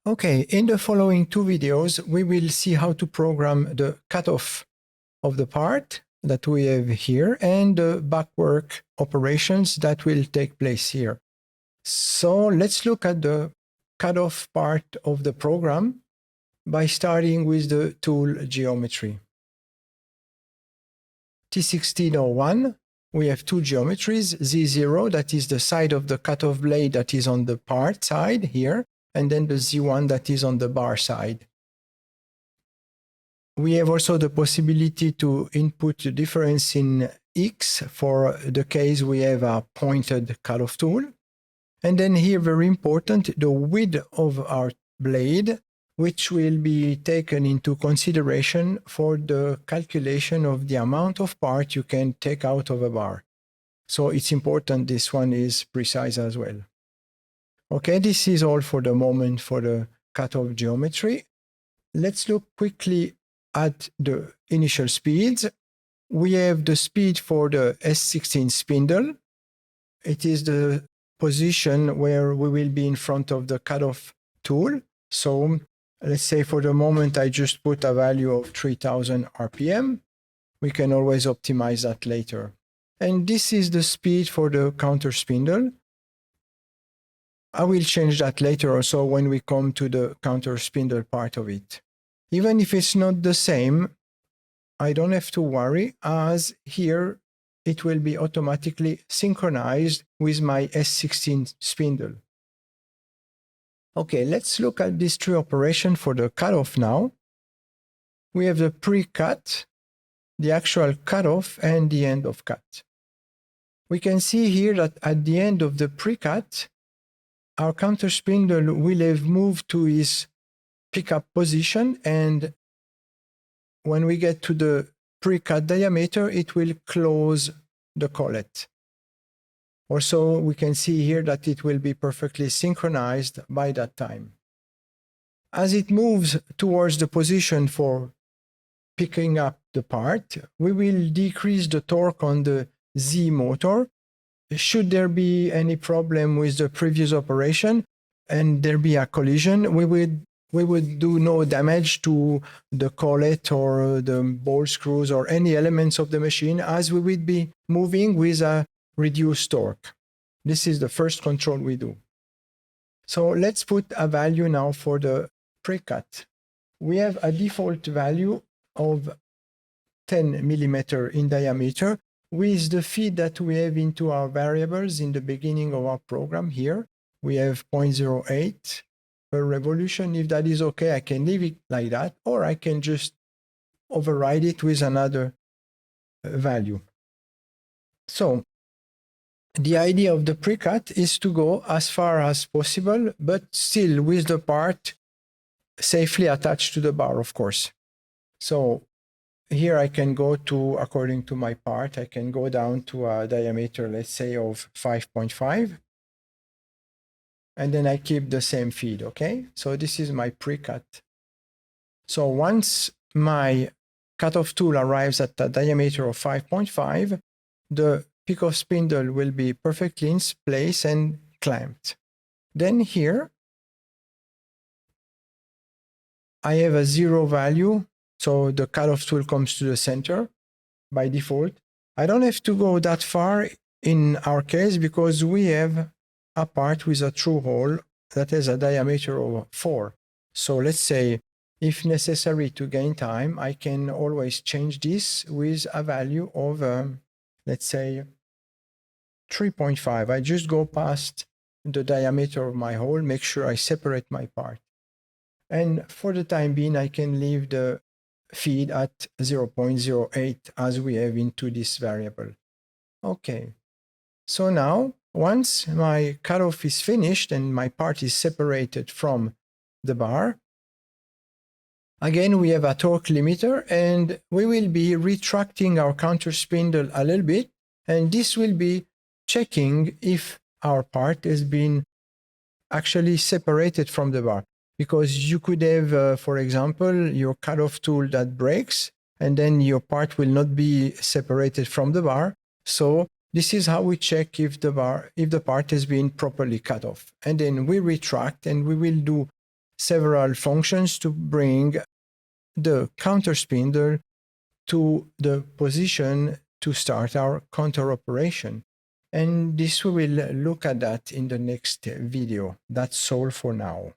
Okay, in the following two videos, we will see how to program the cutoff of the part that we have here and the backwork operations that will take place here. So let's look at the cutoff part of the program by starting with the tool geometry. T1601, we have two geometries, Z0, that is the side of the cutoff blade that is on the part side here, and then the Z1 that is on the bar side. We have also the possibility to input the difference in X for the case we have a pointed cutoff tool. And then here, very important, the width of our blade, which will be taken into consideration for the calculation of the amount of part you can take out of a bar. So it's important this one is precise as well. Okay, this is all for the moment for the cutoff geometry. Let's look quickly at the initial speeds. We have the speed for the S16 spindle. It is the position where we will be in front of the cutoff tool. So let's say for the moment, I just put a value of 3000 RPM. We can always optimize that later. And this is the speed for the counter spindle. I will change that later also when we come to the counter spindle part of it. Even if it's not the same, I don't have to worry, as here it will be automatically synchronized with my S16 spindle. Okay, let's look at these three operations for the cutoff now. We have the pre-cut, the actual cutoff, and the end of cut. We can see here that at the end of the pre-cut, our counter spindle will have moved to its pickup position, and when we get to the pre-cut diameter, it will close the collet. Also, we can see here that it will be perfectly synchronized by that time. As it moves towards the position for picking up the part, we will decrease the torque on the Z motor. Should there be any problem with the previous operation and there be a collision, we would do no damage to the collet or the ball screws or any elements of the machine, as we would be moving with a reduced torque. This is the first control we do. So let's put a value now for the pre-cut. We have a default value of 10 millimeter in diameter with the feed that we have into our variables in the beginning of our program here. We have 0.08 per revolution. If that is okay, I can leave it like that, or I can just override it with another value. So the idea of the pre-cut is to go as far as possible, but still with the part safely attached to the bar, of course. So here I can go to, according to my part, I can go down to a diameter, let's say, of 5.5. And then I keep the same feed, okay? So this is my pre-cut. So once my cutoff tool arrives at a diameter of 5.5, the pickoff spindle will be perfectly in place and clamped. Then here, I have a 0 value, so the cutoff tool comes to the center by default. I don't have to go that far in our case because we have a part with a through hole that has a diameter of 4. So let's say, if necessary to gain time, I can always change this with a value of, let's say, 3.5. I just go past the diameter of my hole, make sure I separate my part. And for the time being, I can leave the feed at 0.08 as we have into this variable. Okay, so now, once my cutoff is finished and my part is separated from the bar, again, we have a torque limiter, and we will be retracting our counter spindle a little bit, and this will be checking if our part has been actually separated from the bar. Because you could have, for example, your cutoff tool that breaks, and then your part will not be separated from the bar. So this is how we check if the part has been properly cut off. And then we retract, and we will do several functions to bring the counter spindle to the position to start our counter operation. And this we will look at that in the next video. That's all for now.